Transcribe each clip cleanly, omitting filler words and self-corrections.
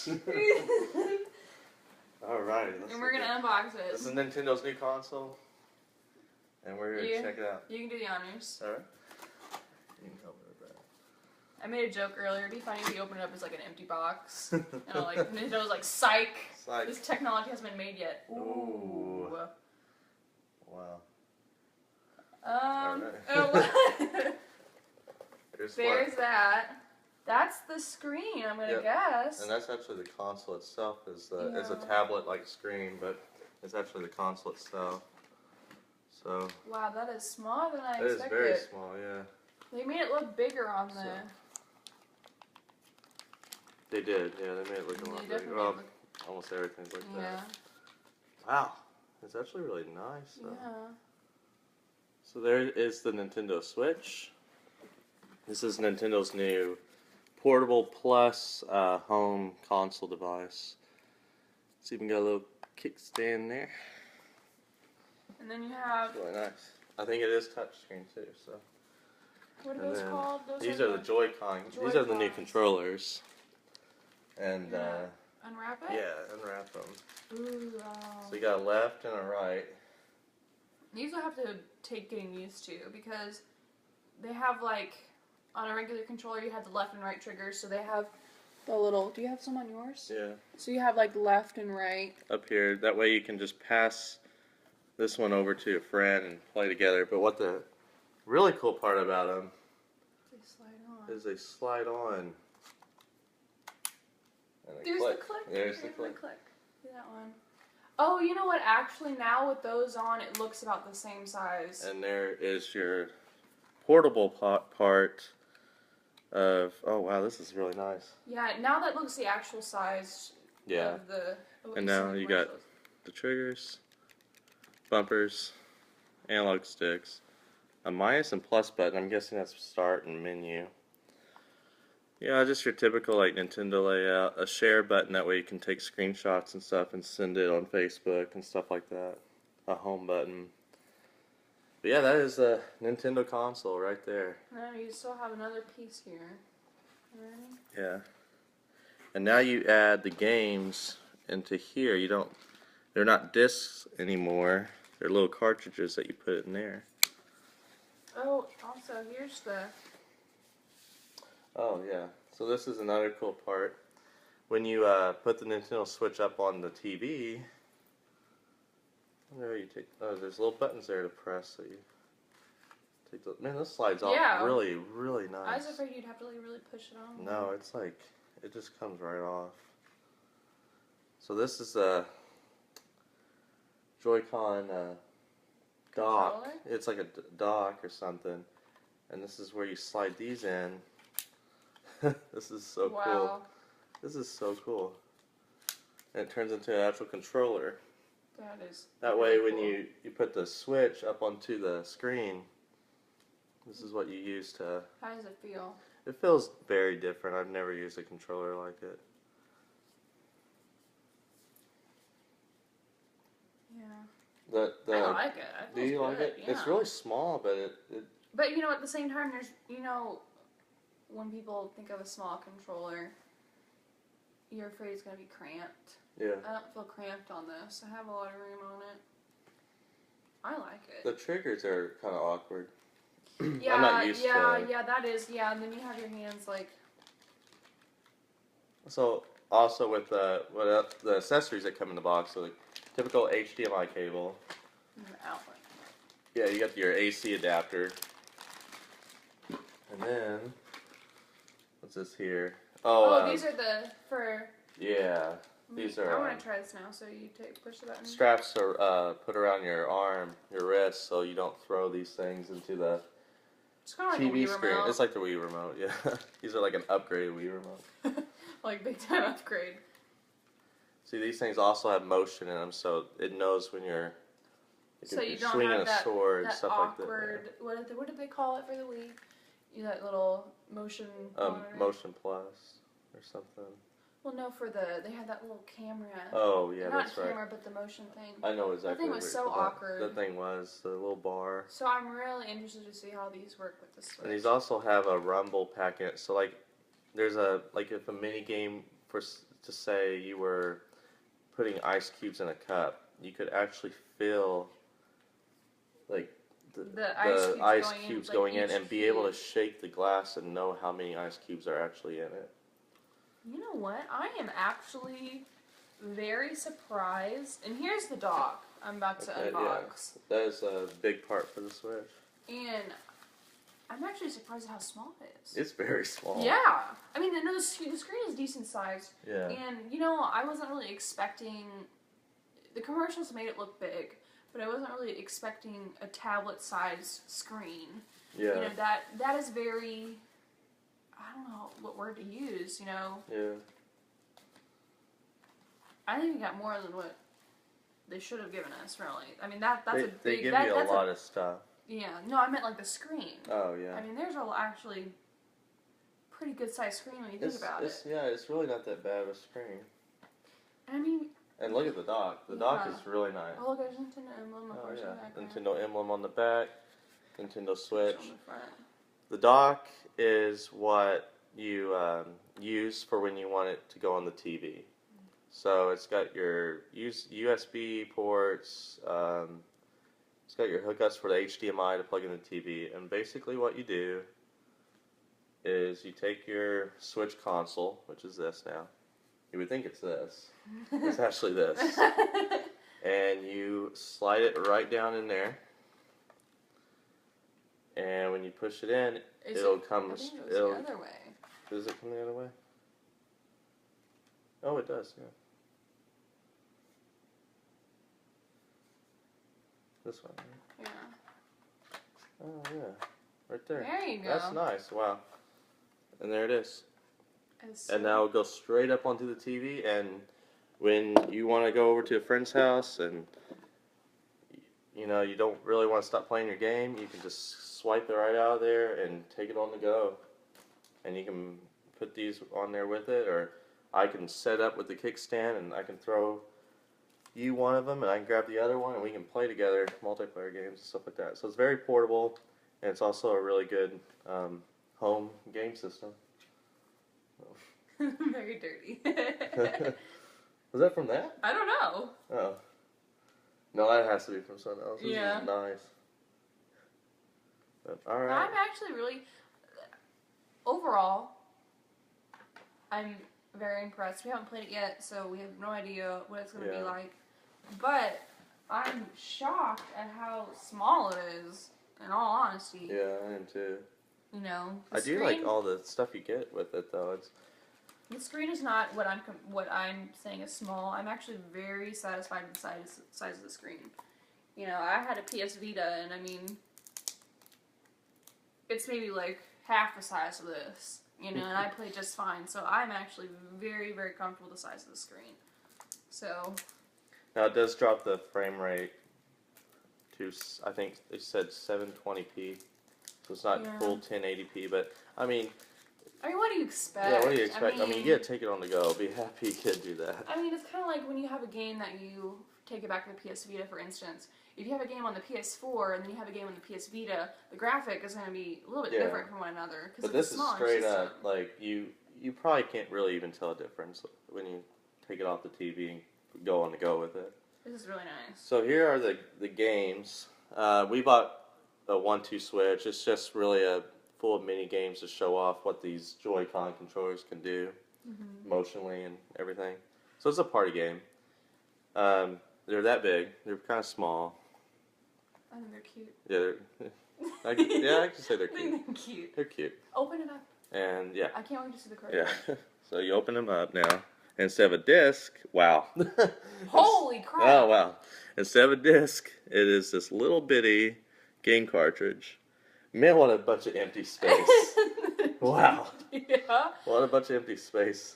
unbox. Alright, and we're gonna unbox it. This is Nintendo's new console, and we're gonna check it out. You can do the honors. Alright. You can help me with that. I made a joke earlier. It'd be funny if you open it up as like an empty box. You know, like Nintendo's like, psych. This technology hasn't been made yet. Ooh. Wow. There's that. That's the screen, I'm gonna guess. And that's actually the console itself. Is a tablet-like screen, but it's actually the console itself. So. Wow, that is smaller than I expected. It is very small, yeah. They made it look bigger on the. They did, yeah. They made it look a lot bigger. Well, almost everything's like that. Wow, it's actually really nice. Though. Yeah. So there is the Nintendo Switch. This is Nintendo's new portable plus home console device. It's even got a little kickstand there. And then you have. It's really nice. I think it is touchscreen too. So. What are those called? These are the Joy-Con. These are the new controllers. And unwrap it? Yeah, unwrap them. Ooh, wow. So you got a left and a right. These will have to take getting used to because they have like on a regular controller you have the left and right triggers, so they have the little. Do you have some on yours? Yeah. So you have like left and right up here. That way you can just pass this one over to a friend and play together. But what the really cool part about them is they slide on. And they There's the click. There's the click. See that one? Oh, you know what? Actually, now with those on, it looks about the same size. And there is your portable part of. Oh wow, this is really nice. Yeah, now that looks the actual size. Yeah. Of the. And now you got the triggers, bumpers, analog sticks, a minus and plus button. I'm guessing that's start and menu. Yeah, just your typical like Nintendo layout. A share button, that way you can take screenshots and stuff and send it on Facebook and stuff like that. A home button. But yeah, that is a Nintendo console right there. No, you still have another piece here. Ready? Yeah. And now you add the games into here. You don't. They're not discs anymore. They're little cartridges that you put in there. Oh, also here's the. Oh yeah, so this is another cool part. When you put the Nintendo Switch up on the TV, there you take. Oh, there's little buttons there to press. So you take the. Man, this slides off really, really nice. I was afraid you'd have to like really push it on. No, it's like it just comes right off. So this is a Joy-Con dock. It's like a dock or something, and this is where you slide these in. This is so cool. This is so cool. And it turns into an actual controller. That is. That way when you put the Switch up onto the screen, this is what you use to... How does it feel? It feels very different. I've never used a controller like it. Yeah. I like it. Do you like it? Yeah. It's really small, but it... But you know, at the same time, there's, you know... When people think of a small controller, you're afraid it's going to be cramped. Yeah. I don't feel cramped on this. I have a lot of room on it. I like it. The triggers are kind of awkward. Yeah, I'm not used to it. Yeah, that is. Yeah, and then you have your hands like... So, also with the accessories that come in the box, so the typical HDMI cable. Outlet. Yeah, you got your AC adapter. And then... What's this here? Oh, these are the for. Yeah, these are. I want to try this now. So you push the button. Straps are put around your arm, your wrist, so you don't throw these things into the TV screen. It's like the Wii remote. Yeah, these are like an upgraded Wii remote. Like big time upgrade. See, these things also have motion in them, so it knows when you're. So you don't swinging have that, a sword, that stuff awkward. Like that. What did they call it for the Wii? That little motion. Motion Plus or something. Well, no, they had that little camera. Oh yeah, that's right. Not camera, but the motion thing. I know exactly. That thing was so awkward. The thing was the little bar. So I'm really interested to see how these work with the Switch. And these also have a rumble pack in it. So like, there's if a mini game to say you were putting ice cubes in a cup, you could actually feel like The ice going cubes in, going like in and be able to shake the glass and know how many ice cubes are actually in it. You know what? I am actually very surprised. And here's the dock I'm about to unbox. Yeah, that is a big part for the Switch. And I'm actually surprised at how small it is. It's very small. Yeah. I mean, the screen is decent sized. Yeah. And, you know, I wasn't really expecting... The commercials made it look big, but I wasn't really expecting a tablet-sized screen. Yeah. You know, that is very... I don't know what word to use, you know? Yeah. I think we got more than what they should have given us, really. I mean, that's a big... They give you a lot of stuff. Yeah. No, I meant like the screen. Oh, yeah. I mean, there's actually pretty good sized screen when you think about it. Yeah, it's really not that bad of a screen. I mean... And look at the dock. The dock is really nice. Oh, look, there's Nintendo emblem, of course, yeah. in the background. Nintendo emblem on the back. Nintendo Switch. On the front. The dock is what you use for when you want it to go on the TV. So it's got your USB ports. It's got your hookups for the HDMI to plug in the TV. And basically what you do is you take your Switch console, which is this now. You would think it's this. It's actually this. And you slide it right down in there. And when you push it in, it'll come... I think it goes the other way. Does it come the other way? Oh, it does, yeah. This one, right? Yeah. Oh, yeah. Right there. There you go. That's nice, wow. And there it is. So and now it'll go straight up onto the TV, and when you want to go over to a friend's house and you know you don't really want to stop playing your game, you can just swipe it right out of there and take it on the go. And you can put these on there with it, or I can set up with the kickstand and I can throw you one of them and I can grab the other one and we can play together multiplayer games and stuff like that. So it's very portable, and it's also a really good home game system. Very dirty. Was that from that? I don't know. Oh. No, that has to be from something else. This Yeah. is nice. But, alright. I'm actually really... Overall, I'm very impressed. We haven't played it yet, so we have no idea what it's going to be like. But I'm shocked at how small it is, in all honesty. Yeah, I am too. You know, I do like all the stuff you get with it, though. The screen is not what I'm saying is small. I'm actually very satisfied with the size of the screen. You know, I had a PS Vita, and I mean, it's maybe like half the size of this. You know, and I play just fine. So I'm actually very, very comfortable with the size of the screen. So. Now it does drop the frame rate to, I think they said 720p. So it's not full 1080p, but I mean, what do you expect? Yeah, what do you expect? I mean you get to take it on the go. Be happy you could do that. I mean, it's kind of like when you have a game that you take it back to the PS Vita, for instance. If you have a game on the PS4 and then you have a game on the PS Vita, the graphic is going to be a little bit different from one another. But this is straight up, like, you probably can't really even tell a difference when you take it off the TV and go on the go with it. This is really nice. So here are the games. We bought a 1-2 Switch. It's just really full of mini games to show off what these Joy-Con controllers can do, emotionally and everything. So it's a party game. They're that big. They're kind of small. I think they're cute. Yeah, I can say they're cute. I think they're cute. They're cute. Open it up. And yeah. I can't wait to see the card. Yeah. So you open them up now. Instead of a disc, wow. Holy crap. Oh, wow. Instead of a disc, it is this little bitty game cartridge. Man, what a bunch of empty space. Wow. Yeah. What a bunch of empty space.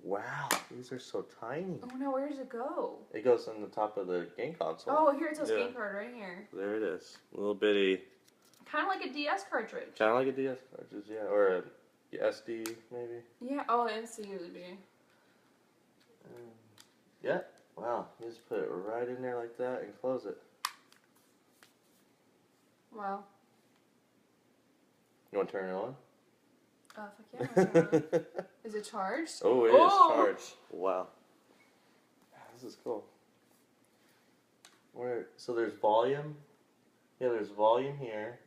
Wow, these are so tiny. Oh no, where does it go? It goes on the top of the game console. Oh, here it says game card right here. There it is. A little bitty. Kind of like a DS cartridge. Kind of like a DS cartridge, yeah. Or a SD, maybe. Yeah, oh, it's a USB. Yeah, wow. You just put it right in there like that and close it. Wow. You want to turn it on? Fuck yeah. Is it charged? Oh, it is charged. Wow. This is cool. So there's volume. Yeah, there's volume here.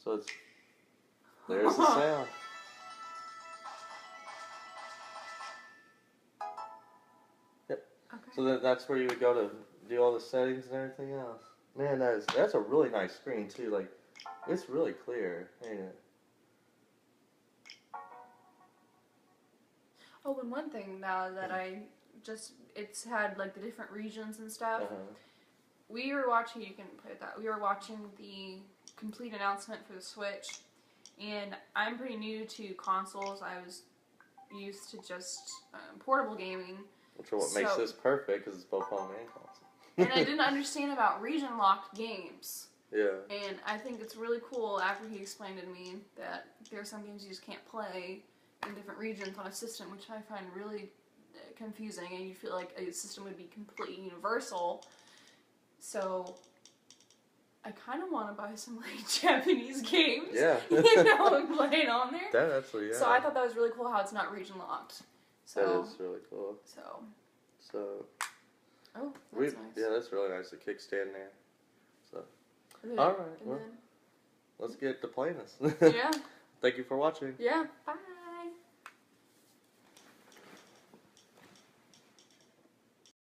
So there's the sound. Yep. Okay. So that's where you would go to do all the settings and everything else. Man, that's a really nice screen too. Like, it's really clear, ain't it? Oh, and one thing now that it's had like the different regions and stuff. We were watching, you can put that, we were watching the complete announcement for the Switch, and I'm pretty new to consoles. I was used to just portable gaming. Which is what makes this perfect, because it's both home and console. And I didn't understand about region-locked games. Yeah. And I think it's really cool after he explained to me that there are some games you just can't play in different regions on a system, which I find really confusing, and you feel like a system would be completely universal. So I kind of want to buy some like Japanese games, yeah, and play it on there. That actually, yeah. So I thought that was really cool how it's not region locked. So that is really cool. So. Oh, that's nice. Yeah, that's really nice. The kickstand there. So. All right. Well, let's get to playing this. Yeah. Thank you for watching. Yeah. Bye.